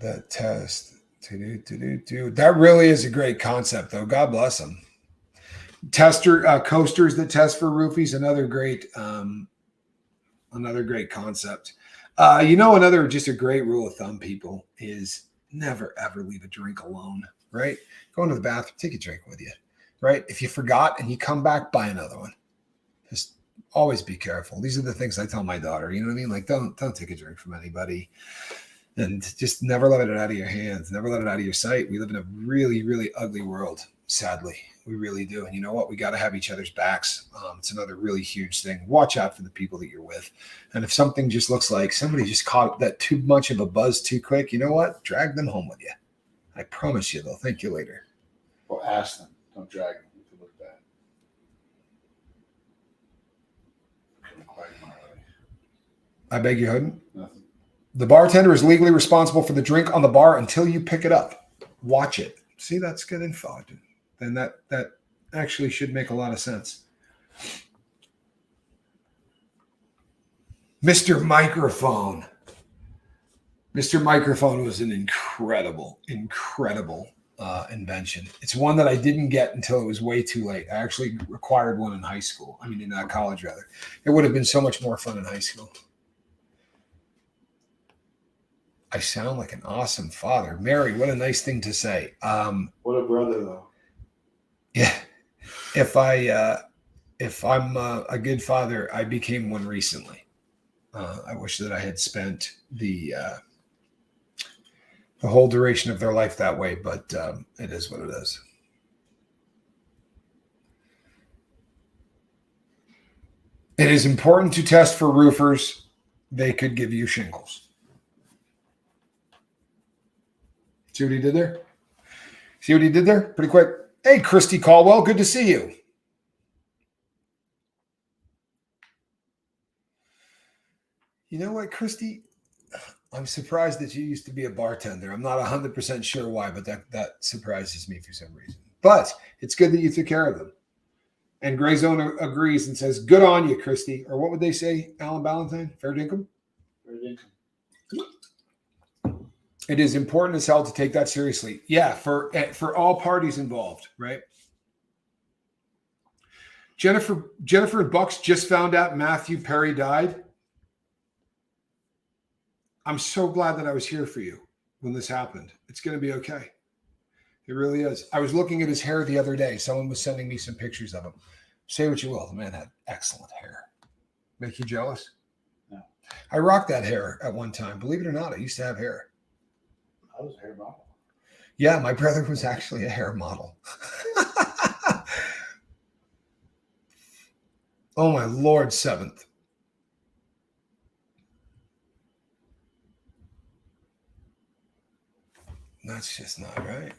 That test. That really is a great concept, though. God bless them. Coasters that test for roofies, another great concept. Just a great rule of thumb, people, is never ever leave a drink alone. Right? Go into the bathroom, take a drink with you. Right? If you forgot and you come back, buy another one. Just always be careful. These are the things I tell my daughter. You know what I mean? Like, don't take a drink from anybody. And just never let it out of your hands. Never let it out of your sight. We live in a really, really ugly world, sadly. We really do. And you know what? We got to have each other's backs. It's another really huge thing. Watch out for the people that you're with. And if something just looks like somebody just caught that too much of a buzz too quick, you know what? Drag them home with you. I promise you they'll thank you later. Or ask them. Don't drag them if you look bad. I beg your pardon? Nothing. The bartender is legally responsible for the drink on the bar until you pick it up. Watch it. See, that's good info. Then that actually should make a lot of sense. Mr. Microphone. Mr. Microphone was an incredible invention. It's one that I didn't get until it was way too late. I actually acquired one in high school. I mean, in college, rather. It would have been so much more fun in high school. I sound like an awesome father. Mary, what a nice thing to say. What a brother, though. Yeah. If I'm a good father, I became one recently. I wish that I had spent the whole duration of their life that way, but it is what it is. It is important to test for roofers. They could give you shingles. See what he did there? See what he did there? Pretty quick. Hey, Christy Caldwell, good to see you. You know what, Christy? I'm surprised that you used to be a bartender. I'm not 100% sure why, but that surprises me for some reason. But it's good that you took care of them. And Gray Zone agrees and says, good on you, Christy. Or what would they say, Alan Ballantyne? Fair dinkum? Fair dinkum. It is important as hell to take that seriously. Yeah, for all parties involved, right? Jennifer and Bucks just found out Matthew Perry died. I'm so glad that I was here for you when this happened. It's going to be okay. It really is. I was looking at his hair the other day. Someone was sending me some pictures of him. Say what you will. The man had excellent hair. Make you jealous? No. I rocked that hair at one time. Believe it or not, I used to have hair. I was a hair model. Yeah, my brother was actually a hair model. Oh, my Lord, 7th. That's just not right.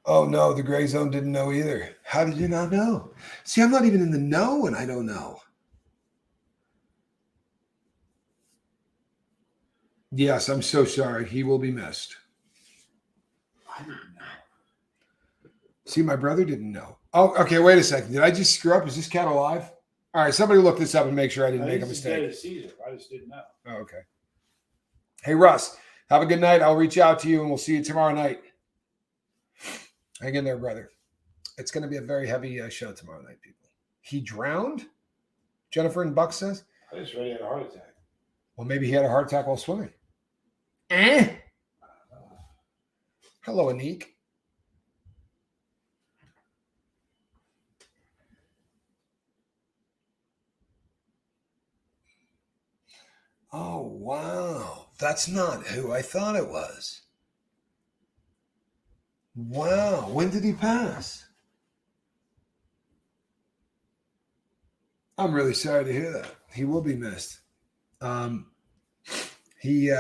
Oh, no, the Gray Zone didn't know either. How did you not know? See, I'm not even in the know and I don't know. Yes, I'm so sorry. He will be missed. I didn't know. See, my brother didn't know. Oh, okay, wait a second. Did I just screw up? Is this cat alive? All right, somebody look this up and make sure I didn't make a mistake. Caesar. I just didn't know. Oh, okay. Hey, Russ, have a good night. I'll reach out to you and we'll see you tomorrow night. Hang in there, brother. It's going to be a very heavy show tomorrow night, people. He drowned? Jennifer and Buck says? I just read he had a heart attack. Well, maybe he had a heart attack while swimming. Hello, Anik. Oh, wow. That's not who I thought it was. Wow. When did he pass? I'm really sorry to hear that. He will be missed. He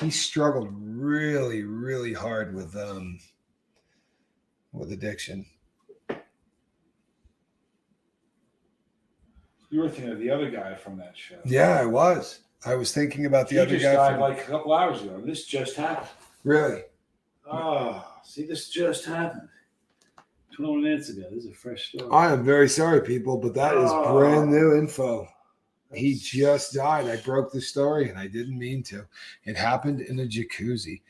struggled really, really hard with addiction. You were thinking of the other guy from that show. Yeah, I was. I was thinking about the other guy. He just died like a couple hours ago. This just happened. Really? Oh, see, this just happened. 21 minutes ago. This is a fresh story. I am very sorry, people, but that is brand new info. He just died. I broke the story, and I didn't mean to. It happened in a jacuzzi.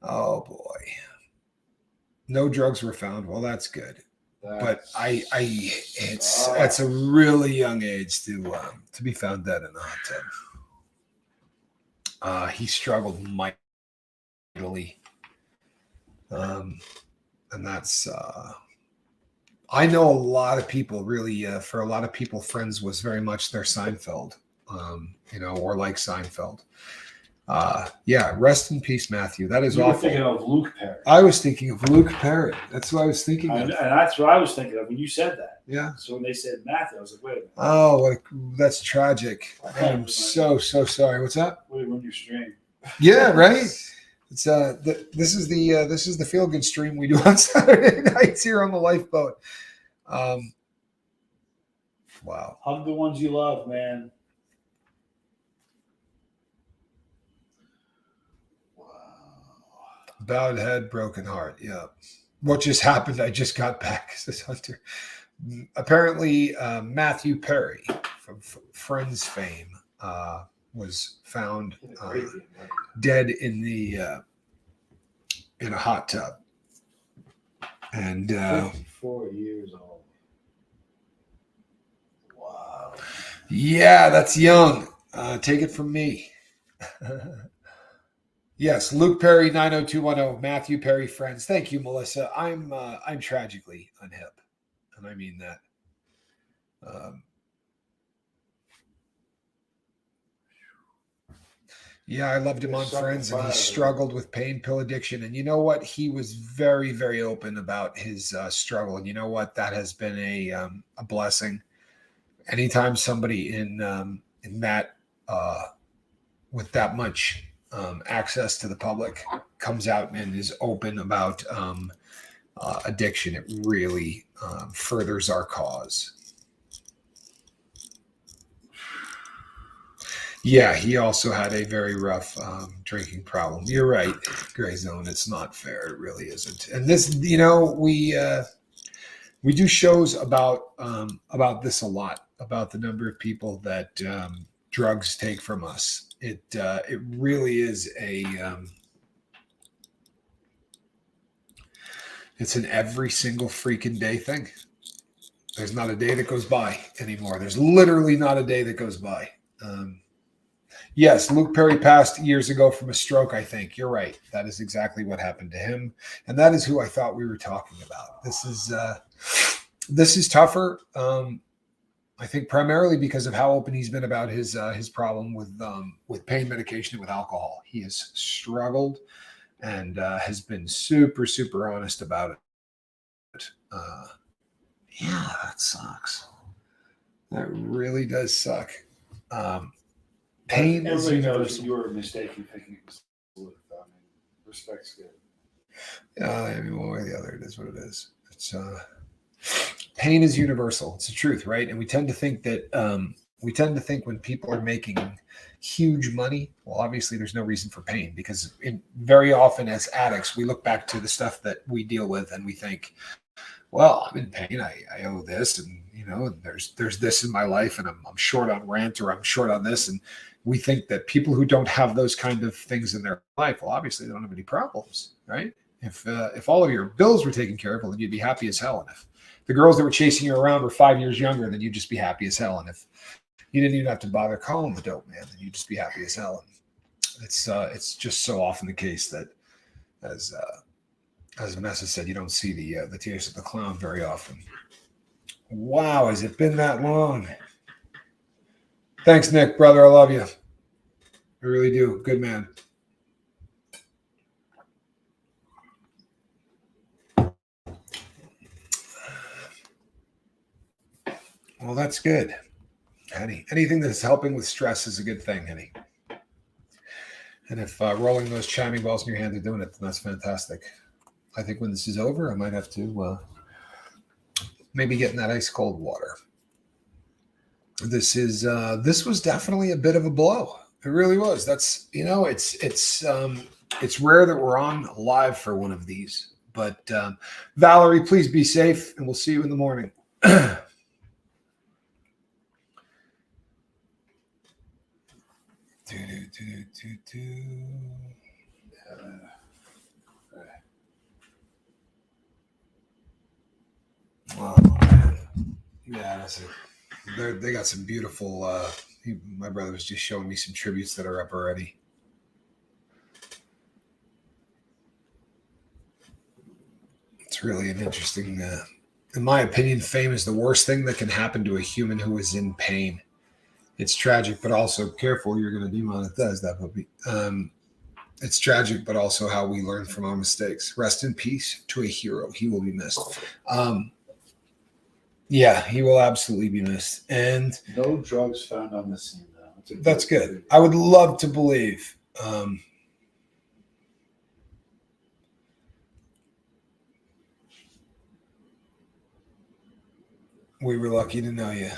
Oh, boy. No drugs were found. Well, that's good. But it's a really young age to be found dead in a hot tub. He struggled mightily. And that's I know a lot of people really for a lot of people, Friends was very much their Seinfeld, or like Seinfeld. Yeah, rest in peace, Matthew. That is you awful. were thinking of Luke Perry. I was thinking of Luke Perry. That's what I was thinking of. And that's what I was thinking of when you said that. Yeah. So when they said Matthew, I was like, wait a minute. Oh, that's tragic. I'm so sorry. What's that? Really run your stream. Yeah, right. It's this is the feel good stream we do on Saturday nights here on the Lifeboat. Wow. Hug the ones you love, man. Wow. Bowed head, broken heart. Yeah. What just happened? I just got back, says Hunter. Apparently, Matthew Perry from Friends fame was found dead in a hot tub. And 54 years old. Wow. yeah, that's young. Take it from me. Yes, Luke Perry 90210, Matthew Perry Friends. Thank you, Melissa. I'm tragically unhip, and I mean that. Yeah, I loved him on Friends, and he struggled with pain, pill addiction. And you know what? He was very, very open about his struggle. And you know what? That has been a blessing. Anytime somebody in that with that much access to the public comes out and is open about addiction, it really furthers our cause. Yeah, he also had a very rough drinking problem. You're right, Gray Zone. It's not fair. It really isn't. And this, we do shows about this a lot, about the number of people that drugs take from us. It really is it's an every single freaking day thing. There's not a day that goes by anymore. There's literally not a day that goes by. Yes, Luke Perry passed years ago from a stroke, I think. You're right. That is exactly what happened to him. And that is who I thought we were talking about. This is tougher. I think primarily because of how open he's been about his problem with pain medication and with alcohol. He has struggled and has been super, super honest about it. Yeah, that sucks. That really does suck. Pain is universal. You were mistaken thinking it was respect's good. Yeah, I mean, one way or the other, it is what it is. It's pain is universal. It's the truth, right? And we tend to think that when people are making huge money, well, obviously there's no reason for pain because very often as addicts, we look back to the stuff that we deal with and we think, well, I'm in pain. I owe this, and there's this in my life, and I'm short on rent or I'm short on this, and we think that people who don't have those kind of things in their life, well, obviously they don't have any problems, right? If all of your bills were taken care of, well, then you'd be happy as hell. And if the girls that were chasing you around were 5 years younger, then you'd just be happy as hell. And if you didn't even have to bother calling the dope man, then you'd just be happy as hell. And it's just so often the case that as Vanessa said, you don't see the tears of the clown very often. Wow, has it been that long? Thanks, Nick, brother. I love you. I really do. Good man. Well, that's good, Henny. Anything that's helping with stress is a good thing, Henny. And if rolling those chiming balls in your hand are doing it, then that's fantastic. I think when this is over, I might have to maybe get in that ice cold water. This was definitely a bit of a blow. It really was. That's it's rare that we're on live for one of these. But Valerie, please be safe, and we'll see you in the morning. Oh, man. Yeah, that's it. They got some beautiful. My brother was just showing me some tributes that are up already. It's really an interesting. In my opinion, fame is the worst thing that can happen to a human who is in pain. It's tragic, but also careful. You're going to demonetize that puppy. It's tragic, but also how we learn from our mistakes. Rest in peace to a hero. He will be missed. Yeah, he will absolutely be missed. And no drugs found on the scene, though. That's good. I would love to believe. We were lucky to know you.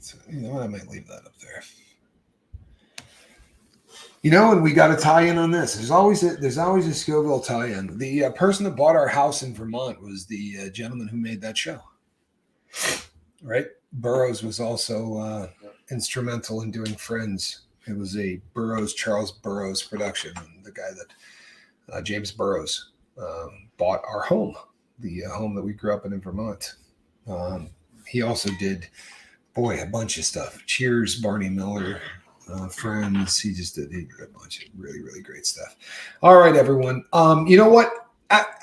So, I might leave that up there. And we got to tie in on this. There's always a Scoville tie-in. The person that bought our house in Vermont was the gentleman who made that show. Right? Burroughs was also instrumental in doing Friends. It was a Charles Burroughs production. And the guy that James Burroughs bought our home, the home that we grew up in Vermont. He also did, a bunch of stuff. Cheers, Barney Miller. Friends. He did a bunch of really, really great stuff. All right, everyone. You know what?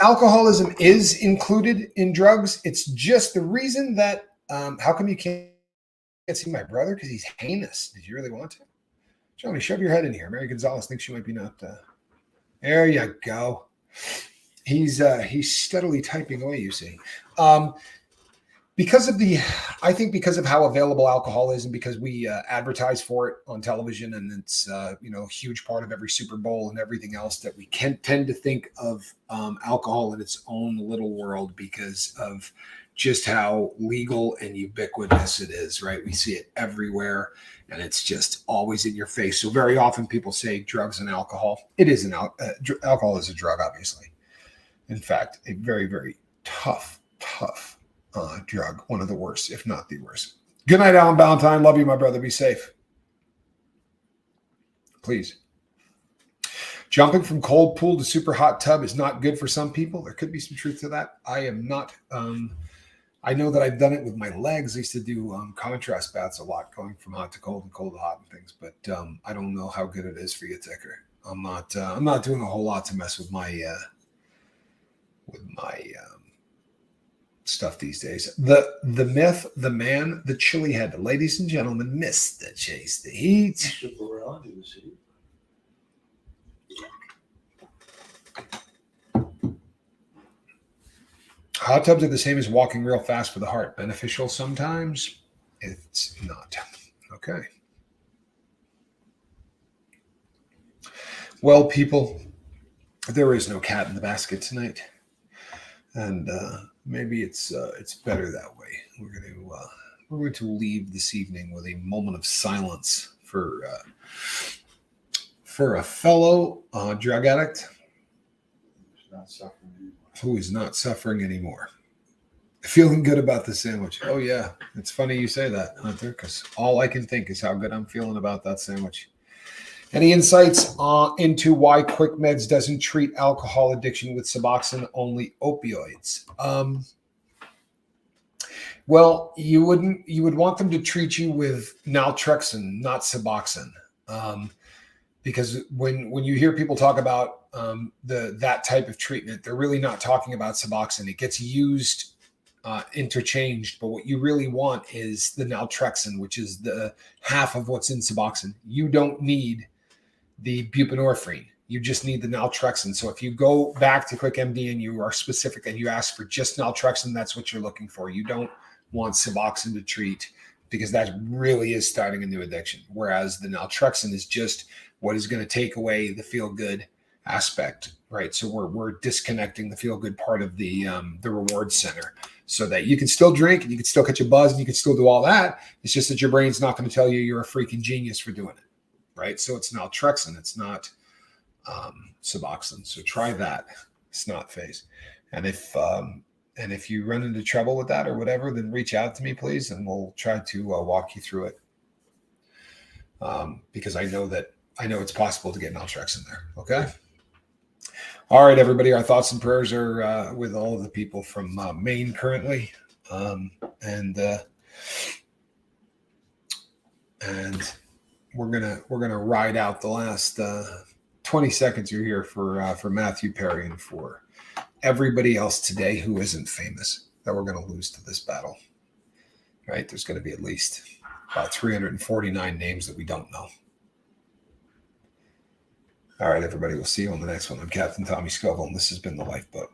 Alcoholism is included in drugs. It's just the reason that how come you can't see my brother? Because he's heinous. Did you really want to? Johnny, shove your head in here. Mary Gonzalez thinks you might be not. There you go. He's steadily typing away, you see. Because of how available alcohol is, and because we advertise for it on television, and it's a huge part of every Super Bowl and everything else, that we can tend to think of alcohol in its own little world because of just how legal and ubiquitous it is, right? We see it everywhere, and it's just always in your face. So very often people say drugs and alcohol. It is alcohol is a drug, obviously. In fact, a very, very tough drug, one of the worst, if not the worst. Good night, Alan Valentine. Love you, my brother. Be safe. Please. Jumping from cold pool to super hot tub is not good for some people. There could be some truth to that. I am not. I know that I've done it with my legs. I used to do contrast baths a lot, going from hot to cold and cold to hot and things. But I don't know how good it is for you, Ticker. I'm not doing a whole lot to mess with my stuff these days. The myth, the man, the chili head. Ladies and gentlemen, Mr. Chase the Heat. Hot tubs are the same as walking real fast for the heart. Beneficial sometimes. It's not. Okay. Well, people, there is no cat in the basket tonight. And maybe it's better that way. We're going to leave this evening with a moment of silence for a fellow drug addict who is not suffering anymore. Feeling good about the sandwich. Oh yeah, it's funny you say that, Hunter, because all I can think is how good I'm feeling about that sandwich. Any insights into why Quick Meds doesn't treat alcohol addiction with Suboxone, only opioids? Well, you would want them to treat you with naltrexone, not Suboxone, because when you hear people talk about that type of treatment, they're really not talking about Suboxone. It gets used interchanged, but what you really want is the naltrexone, which is the half of what's in Suboxone. You don't need the buprenorphine. You just need the naltrexone. So if you go back to QuickMD and you are specific and you ask for just naltrexone, that's what you're looking for. You don't want Suboxone to treat, because that really is starting a new addiction. Whereas the naltrexone is just what is going to take away the feel-good aspect, right? So we're disconnecting the feel-good part of the reward center, so that you can still drink and you can still catch a buzz and you can still do all that. It's just that your brain's not going to tell you you're a freaking genius for doing it. Right. So it's naltrexone. It's not Suboxone. So try that. It's not phase. And if you run into trouble with that or whatever, then reach out to me, please. And we'll try to walk you through it. Because I know it's possible to get naltrexone there. Okay. All right, everybody. Our thoughts and prayers are with all of the people from Maine currently. And we're gonna ride out the last 20 seconds you're here for Matthew Perry and for everybody else today who isn't famous that we're gonna lose to this battle. Right? There's gonna be at least about 349 names that we don't know. All right, everybody. We'll see you on the next one. I'm Captain Tommy Scoville, and this has been The Lifeboat.